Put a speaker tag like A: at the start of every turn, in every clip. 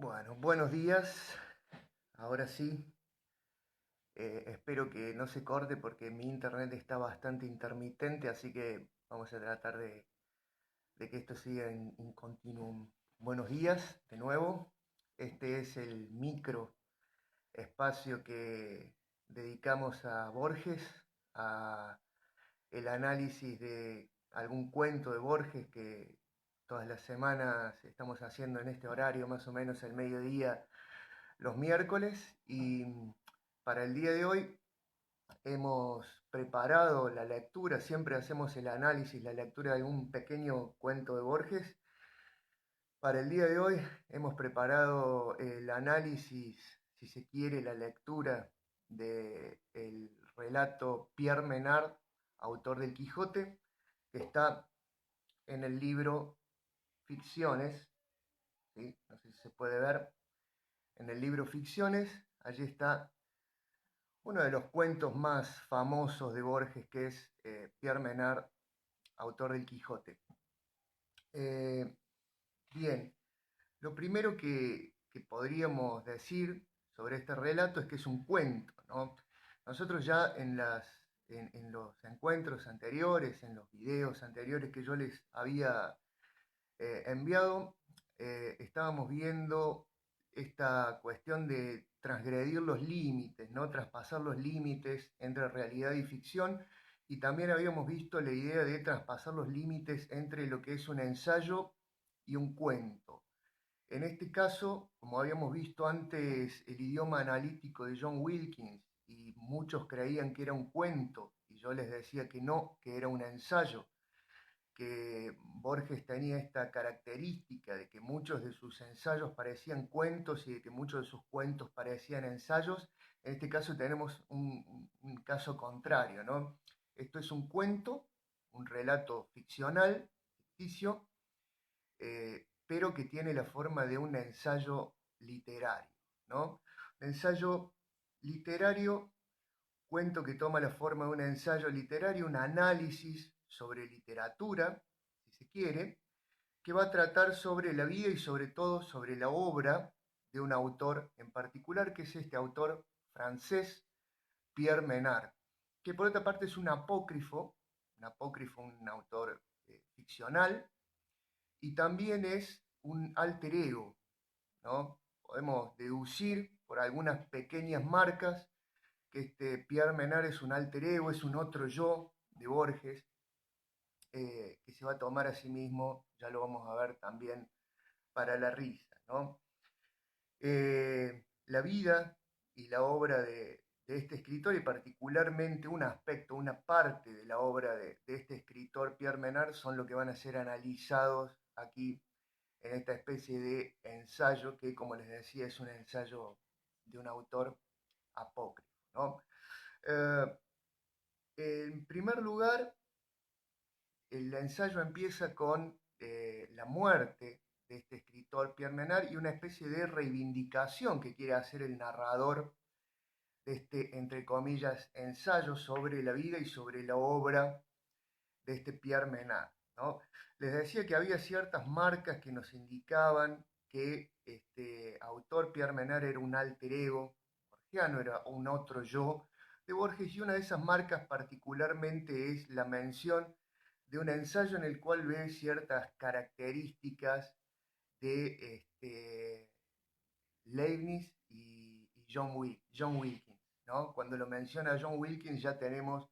A: Bueno, buenos días. Ahora sí, espero que no se corte porque mi internet está bastante intermitente, así que vamos a tratar de que esto siga en continuum. Buenos días de nuevo. Este es el micro espacio que dedicamos a Borges, a el análisis de algún cuento de Borges que todas las semanas estamos haciendo en este horario, más o menos el mediodía los miércoles. Y para el día de hoy hemos preparado la lectura, siempre hacemos el análisis, la lectura de un pequeño cuento de Borges. Para el día de hoy hemos preparado el análisis, si se quiere, la lectura del relato Pierre Menard, autor del Quijote, que está en el libro Ficciones, ¿sí? No sé si se puede ver, en el libro Ficciones, allí está uno de los cuentos más famosos de Borges, que es Pierre Menard, autor del Quijote. Eh, Bien, lo primero que podríamos decir sobre este relato es que es un cuento, ¿no? Nosotros ya en los encuentros anteriores, en los videos anteriores que yo les había enviado, estábamos viendo esta cuestión de transgredir los límites, ¿no? Traspasar los límites entre realidad y ficción, y también habíamos visto la idea de traspasar los límites entre lo que es un ensayo y un cuento. En este caso, como habíamos visto antes, el idioma analítico de John Wilkins, y muchos creían que era un cuento, y yo les decía que no, que era un ensayo, que Borges tenía esta característica de que muchos de sus ensayos parecían cuentos y de que muchos de sus cuentos parecían ensayos. En este caso tenemos un caso contrario, ¿no? Esto es un cuento, un relato ficcional, ficticio, pero que tiene la forma de un ensayo literario, ¿no? Un ensayo literario, cuento que toma la forma de un ensayo literario, un análisis sobre literatura, si se quiere, que va a tratar sobre la vida y sobre todo sobre la obra de un autor en particular, que es este autor francés, Pierre Menard, que por otra parte es un apócrifo, un autor ficcional, y también es un alter ego, ¿no? Podemos deducir por algunas pequeñas marcas que este Pierre Menard es un alter ego, es un otro yo de Borges, que se va a tomar a sí mismo, ya lo vamos a ver también, para la risa, ¿no? La vida y la obra de este escritor, y particularmente un aspecto, una parte de la obra de este escritor Pierre Menard, son lo que van a ser analizados aquí en esta especie de ensayo que, como les decía, es un ensayo de un autor apócrifo, ¿no? Eh, en primer lugar, el ensayo empieza con la muerte de este escritor Pierre Menard y una especie de reivindicación que quiere hacer el narrador de este, entre comillas, ensayo sobre la vida y sobre la obra de este Pierre Menard, ¿no? Les decía que había ciertas marcas que nos indicaban que este autor Pierre Menard era un alter ego borgiano, era un otro yo de Borges, y una de esas marcas particularmente es la mención de un ensayo en el cual ve ciertas características de Leibniz y John Wilkins, ¿no? Cuando lo menciona John Wilkins ya tenemos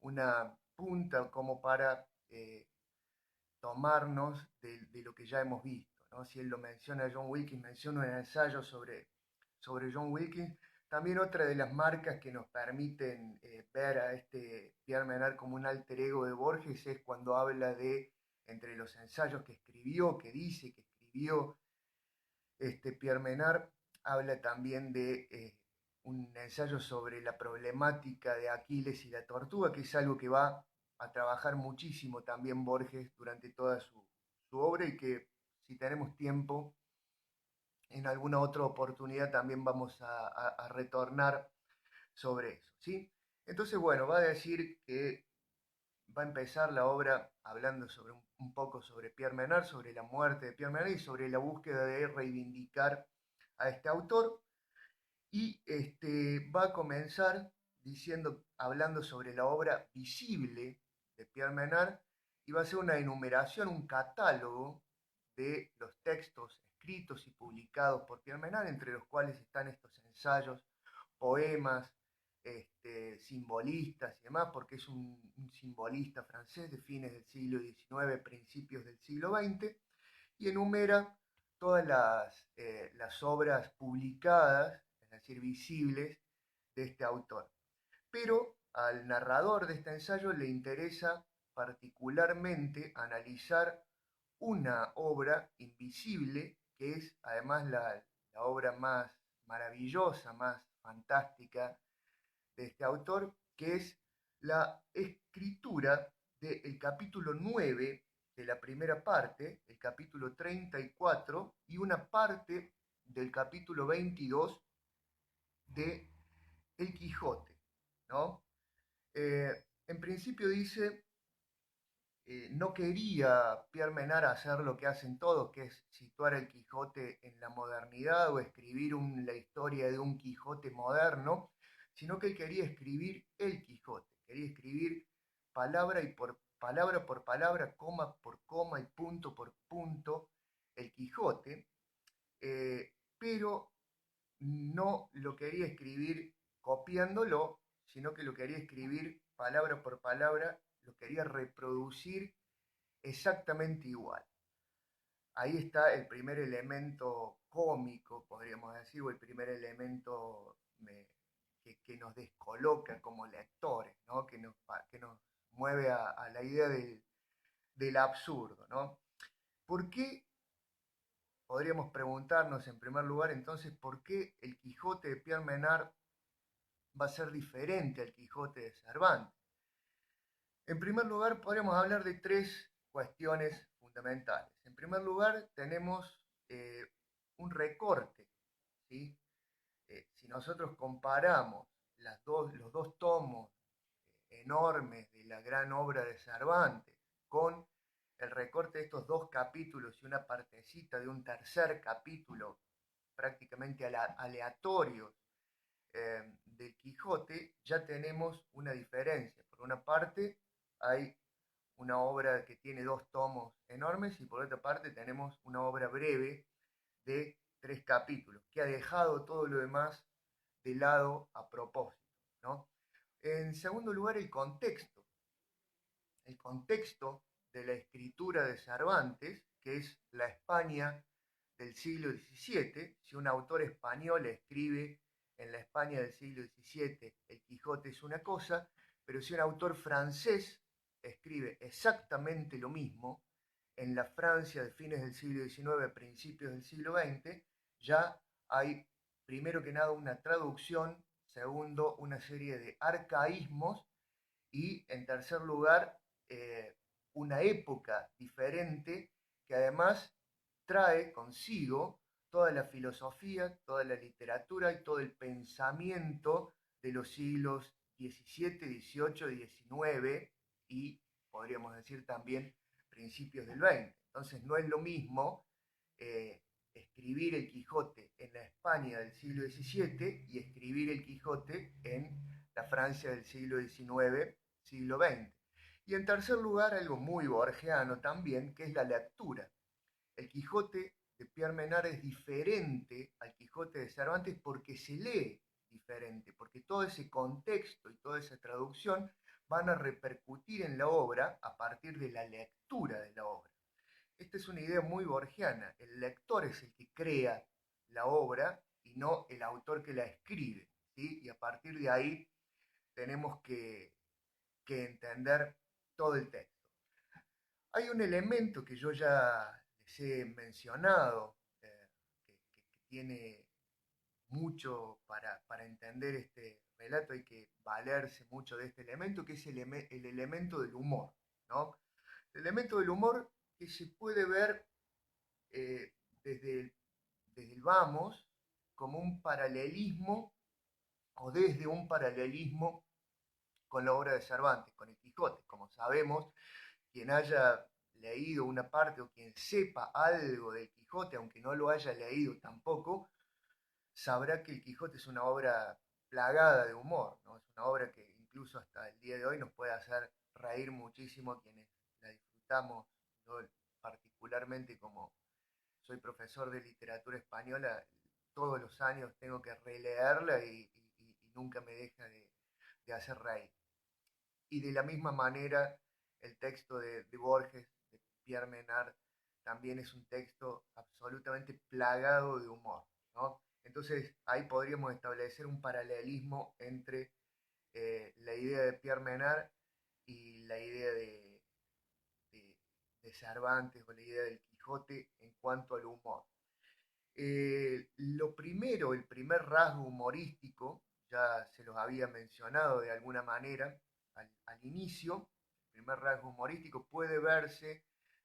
A: una punta como para tomarnos de lo que ya hemos visto, ¿no? Si él lo menciona John Wilkins, menciona un ensayo sobre John Wilkins. También otra de las marcas que nos permiten ver a este Pierre Menard como un alter ego de Borges es cuando habla de, entre los ensayos que escribió, que dice que escribió este Pierre Menard, habla también de un ensayo sobre la problemática de Aquiles y la tortuga, que es algo que va a trabajar muchísimo también Borges durante toda su obra, y que si tenemos tiempo, en alguna otra oportunidad también vamos a retornar sobre eso, ¿sí? Entonces, bueno, va a decir que va a empezar la obra hablando un poco sobre Pierre Menard, sobre la muerte de Pierre Menard y sobre la búsqueda de reivindicar a este autor y va a comenzar hablando sobre la obra visible de Pierre Menard y va a hacer una enumeración, un catálogo de los textos escritos y publicados por Pierre Menard, entre los cuales están estos ensayos, poemas, simbolistas y demás, porque es un simbolista francés de fines del siglo XIX, principios del siglo XX, y enumera todas las obras publicadas, es decir, visibles, de este autor. Pero al narrador de este ensayo le interesa particularmente analizar una obra invisible, que es además la obra más maravillosa, más fantástica de este autor, que es la escritura del capítulo 9 de la primera parte, el capítulo 34 y una parte del capítulo 22 de El Quijote, ¿no? En principio dice, no quería Pierre Menard hacer lo que hacen todos, que es situar el Quijote en la modernidad o escribir la historia de un Quijote moderno, sino que él quería escribir el Quijote, quería escribir por palabra, coma por coma y punto por punto el Quijote, pero no lo quería escribir copiándolo, sino que lo quería escribir palabra por palabra, lo quería reproducir exactamente igual. Ahí está el primer elemento cómico, podríamos decir, o el primer elemento que nos descoloca como lectores, ¿no? Que nos mueve a la idea del absurdo, ¿no? ¿Por qué? Podríamos preguntarnos en primer lugar entonces por qué el Quijote de Pierre Menard va a ser diferente al Quijote de Cervantes. En primer lugar, podríamos hablar de tres cuestiones fundamentales. En primer lugar, tenemos un recorte, ¿sí? Si nosotros comparamos los dos tomos enormes de la gran obra de Cervantes con el recorte de estos dos capítulos y una partecita de un tercer capítulo prácticamente aleatorio del Quijote, ya tenemos una diferencia. Por una parte, hay una obra que tiene dos tomos enormes y por otra parte tenemos una obra breve de tres capítulos, que ha dejado todo lo demás de lado a propósito, ¿no? En segundo lugar, el contexto. El contexto de la escritura de Cervantes, que es la España del siglo XVII. Si un autor español escribe en la España del siglo XVII, el Quijote es una cosa, pero si un autor francés escribe exactamente lo mismo en la Francia de fines del siglo XIX, principios del siglo XX, ya hay, primero que nada, una traducción, segundo, una serie de arcaísmos y, en tercer lugar, eh, una época diferente que además trae consigo toda la filosofía, toda la literatura y todo el pensamiento de los siglos XVII, XVIII, XIX y podríamos decir también principios del XX. Entonces no es lo mismo escribir el Quijote en la España del siglo XVII y escribir el Quijote en la Francia del siglo XIX, siglo XX. Y en tercer lugar, algo muy borgiano también, que es la lectura. El Quijote de Pierre Menard es diferente al Quijote de Cervantes porque se lee diferente, porque todo ese contexto y toda esa traducción van a repercutir en la obra a partir de la lectura de la obra. Esta es una idea muy borgiana. El lector es el que crea la obra y no el autor que la escribe, ¿sí? Y a partir de ahí tenemos que entender todo el texto. Hay un elemento que yo ya les he mencionado, que tiene mucho para entender este relato, hay que valerse mucho de este elemento, que es el elemento del humor, ¿no? El elemento del humor que se puede ver eh, desde, desde el vamos como un paralelismo o desde un paralelismo con la obra de Cervantes, con el Quijote. Como sabemos, quien haya leído una parte o quien sepa algo del Quijote, aunque no lo haya leído tampoco, sabrá que el Quijote es una obra plagada de humor, ¿no? Es una obra que incluso hasta el día de hoy nos puede hacer reír muchísimo a quienes la disfrutamos. Yo particularmente, como soy profesor de literatura española, todos los años tengo que releerla y nunca me deja de hacer reír. Y de la misma manera, el texto de Borges, de Pierre Menard, también es un texto absolutamente plagado de humor, ¿no? Entonces ahí podríamos establecer un paralelismo entre la idea de Pierre Menard y la idea de- de Cervantes o la idea del Quijote en cuanto al humor. Lo primero, el primer rasgo humorístico, ya se los había mencionado de alguna manera al inicio, el primer rasgo humorístico puede verse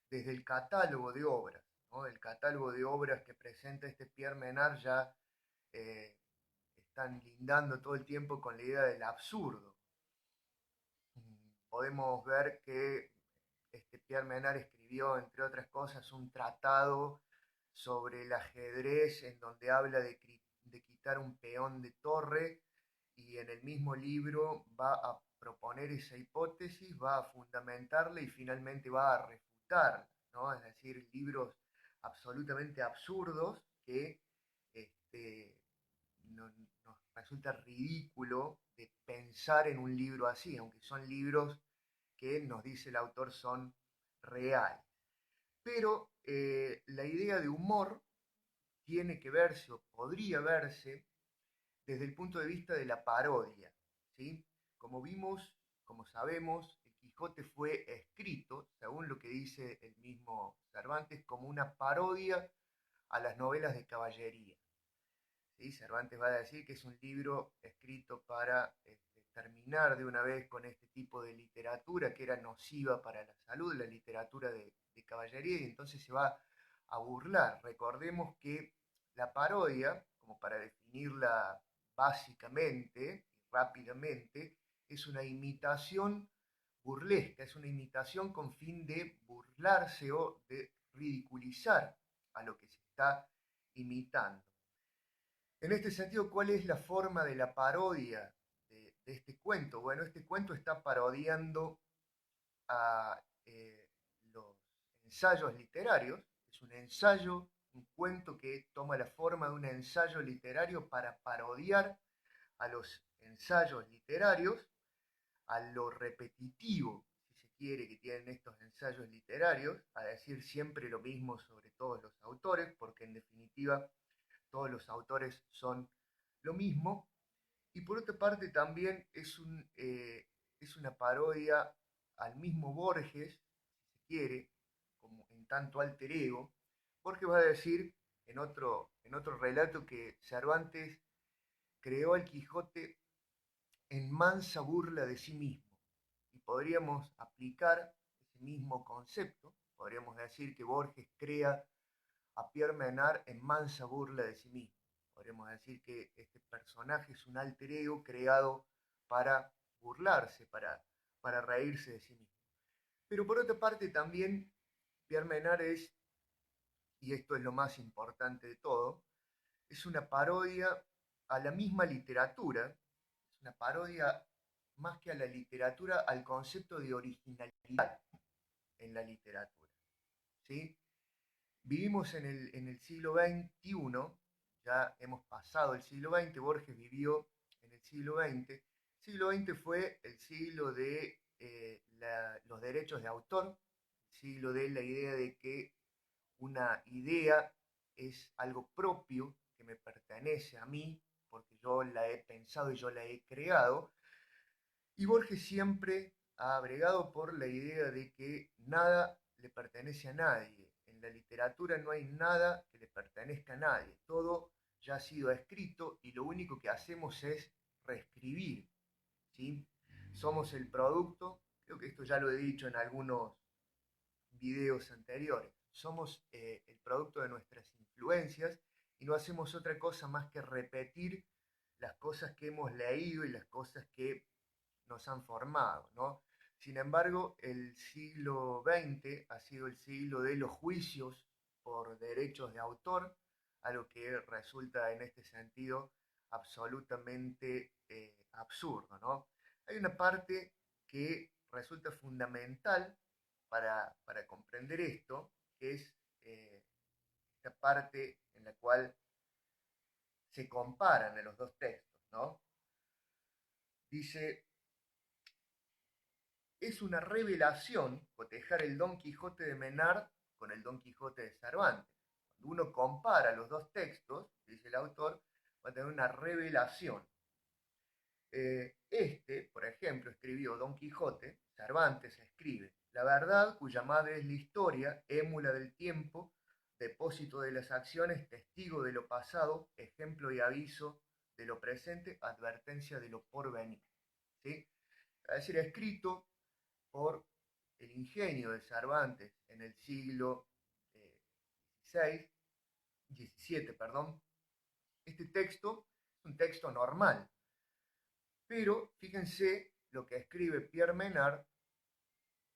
A: desde el catálogo de obras, ¿no? El catálogo de obras que presenta este Pierre Menard ya eh, están lindando todo el tiempo con la idea del absurdo. Podemos ver que este Pierre Menard escribió, entre otras cosas, un tratado sobre el ajedrez en donde habla de quitar un peón de torre y en el mismo libro va a proponer esa hipótesis, va a fundamentarla y finalmente va a refutar, ¿no? Es decir, libros absolutamente absurdos que este, nos resulta ridículo de pensar en un libro así, aunque son libros que nos dice el autor son reales. Pero la idea de humor tiene que verse o podría verse desde el punto de vista de la parodia, ¿sí? Como vimos, como sabemos, el Quijote fue escrito, según lo que dice el mismo Cervantes, como una parodia a las novelas de caballería. ¿Sí? Cervantes va a decir que es un libro escrito para terminar de una vez con este tipo de literatura que era nociva para la salud, la literatura de caballería, y entonces se va a burlar. Recordemos que la parodia, como para definirla básicamente y rápidamente, es una imitación burlesca, es una imitación con fin de burlarse o de ridiculizar a lo que se está imitando. En este sentido, ¿cuál es la forma de la parodia de este cuento? Bueno, este cuento está parodiando a los ensayos literarios. Es un ensayo, un cuento que toma la forma de un ensayo literario para parodiar a los ensayos literarios, a lo repetitivo, si se quiere, que tienen estos ensayos literarios, a decir siempre lo mismo sobre todos los autores, porque en definitiva todos los autores son lo mismo. Y por otra parte también es una parodia al mismo Borges, si se quiere, como en tanto alter ego. Borges va a decir en otro relato que Cervantes creó al Quijote en mansa burla de sí mismo. Y podríamos aplicar ese mismo concepto, podríamos decir que Borges crea a Pierre Menard en mansa burla de sí mismo. Podríamos decir que este personaje es un alter ego creado para burlarse, para reírse de sí mismo. Pero por otra parte también Pierre Menard es, y esto es lo más importante de todo, es una parodia a la misma literatura, es una parodia más que a la literatura, al concepto de originalidad en la literatura. ¿Sí? Vivimos en el siglo XXI, ya hemos pasado el siglo XX, Borges vivió en el siglo XX. El siglo XX fue el siglo de los derechos de autor, el siglo de la idea de que una idea es algo propio que me pertenece a mí, porque yo la he pensado y yo la he creado. Y Borges siempre ha bregado por la idea de que nada le pertenece a nadie. En la literatura no hay nada que le pertenezca a nadie. Todo ya ha sido escrito y lo único que hacemos es reescribir. ¿Sí? Somos el producto, creo que esto ya lo he dicho en algunos videos anteriores, somos el producto de nuestras influencias y no hacemos otra cosa más que repetir las cosas que hemos leído y las cosas que nos han formado, ¿no? Sin embargo, el siglo XX ha sido el siglo de los juicios por derechos de autor, algo que resulta en este sentido absolutamente absurdo, ¿no? Hay una parte que resulta fundamental para comprender esto, que es esta parte en la cual se comparan en los dos textos, ¿no? Dice, es una revelación cotejar el Don Quijote de Menard con el Don Quijote de Cervantes. Cuando uno compara los dos textos, dice el autor, va a tener una revelación. Por ejemplo, escribió Don Quijote, Cervantes escribe, la verdad cuya madre es la historia, émula del tiempo, depósito de las acciones, testigo de lo pasado, ejemplo y aviso de lo presente, advertencia de lo porvenir. ¿Sí? Es decir, escrito por el ingenio de Cervantes en el siglo XVI, XVII, perdón. Este texto es un texto normal, pero fíjense lo que escribe Pierre Menard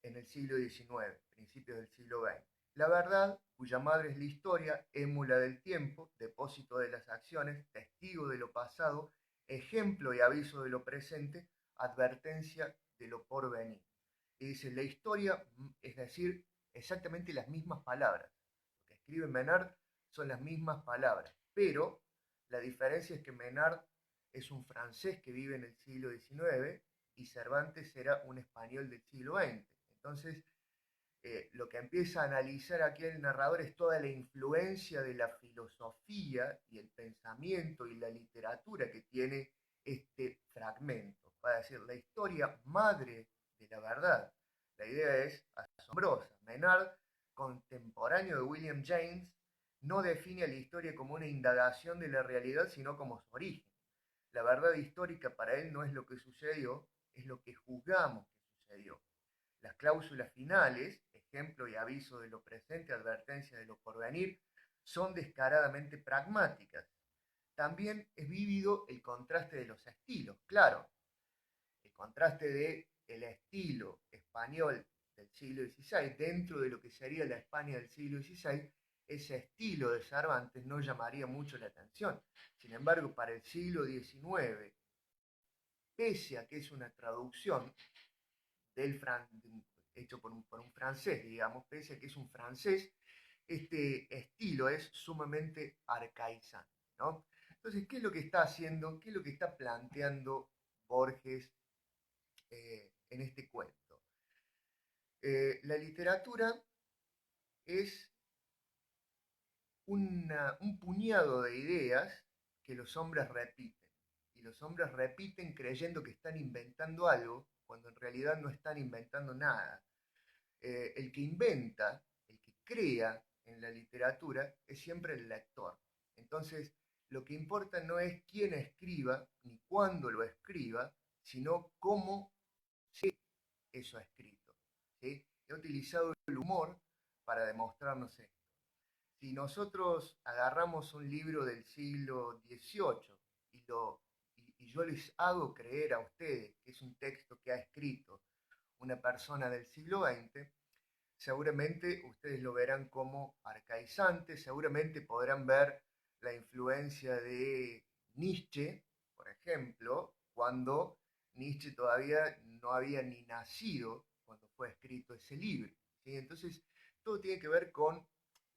A: en el siglo XIX, principios del siglo XX. La verdad, cuya madre es la historia, émula del tiempo, depósito de las acciones, testigo de lo pasado, ejemplo y aviso de lo presente, advertencia de lo porvenir. Y dice, la historia, es decir, exactamente las mismas palabras. Lo que escribe Menard son las mismas palabras, pero la diferencia es que Menard es un francés que vive en el siglo XIX y Cervantes era un español del siglo XX. Entonces, lo que empieza a analizar aquí el narrador es toda la influencia de la filosofía y el pensamiento y la literatura que tiene este fragmento. Va a decir, la historia madre de la verdad. La idea es asombrosa. Menard, contemporáneo de William James, no define a la historia como una indagación de la realidad, sino como su origen. La verdad histórica para él no es lo que sucedió, es lo que juzgamos que sucedió. Las cláusulas finales, ejemplo y aviso de lo presente, advertencia de lo porvenir, son descaradamente pragmáticas. También es vívido el contraste de los estilos, claro, el contraste de el estilo español del siglo XVI dentro de lo que sería la España del siglo XVI, ese estilo de Cervantes no llamaría mucho la atención. Sin embargo, para el siglo XIX, pese a que es una traducción del hecho por un francés, digamos, pese a que es un francés, este estilo es sumamente arcaizante, ¿no? Entonces, ¿qué es lo que está haciendo? ¿Qué es lo que está planteando Borges en este cuento? La literatura es un puñado de ideas que los hombres repiten. Y los hombres repiten creyendo que están inventando algo, cuando en realidad no están inventando nada. El que inventa, el que crea en la literatura, es siempre el lector. Entonces, lo que importa no es quién escriba, ni cuándo lo escriba, sino cómo eso escrito. ¿Sí? He utilizado el humor para demostrarnos esto. Si nosotros agarramos un libro del siglo XVIII y yo les hago creer a ustedes que es un texto que ha escrito una persona del siglo XX, seguramente ustedes lo verán como arcaizante, seguramente podrán ver la influencia de Nietzsche, por ejemplo, cuando Nietzsche todavía no había ni nacido cuando fue escrito ese libro. ¿Sí? Entonces, todo tiene que ver con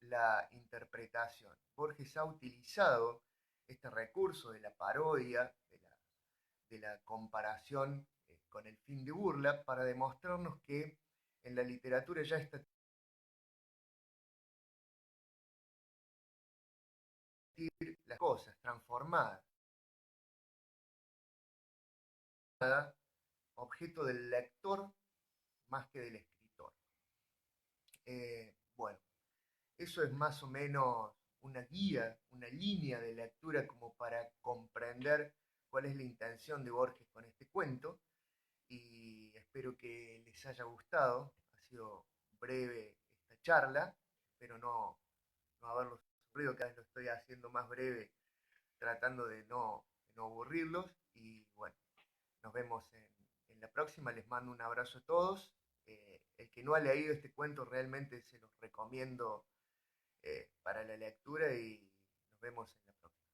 A: la interpretación. Borges ha utilizado este recurso de la parodia, de la comparación con el fin de burla, para demostrarnos que en la literatura ya está las cosas transformadas, objeto del lector más que del escritor. Bueno, eso es más o menos una guía, una línea de lectura como para comprender cuál es la intención de Borges con este cuento y espero que les haya gustado. Ha sido breve esta charla, espero no haberlos sufrido, cada vez lo estoy haciendo más breve tratando de no aburrirlos y bueno, nos vemos en la próxima, les mando un abrazo a todos. El que no ha leído este cuento realmente se los recomiendo para la lectura y Nos vemos en la próxima.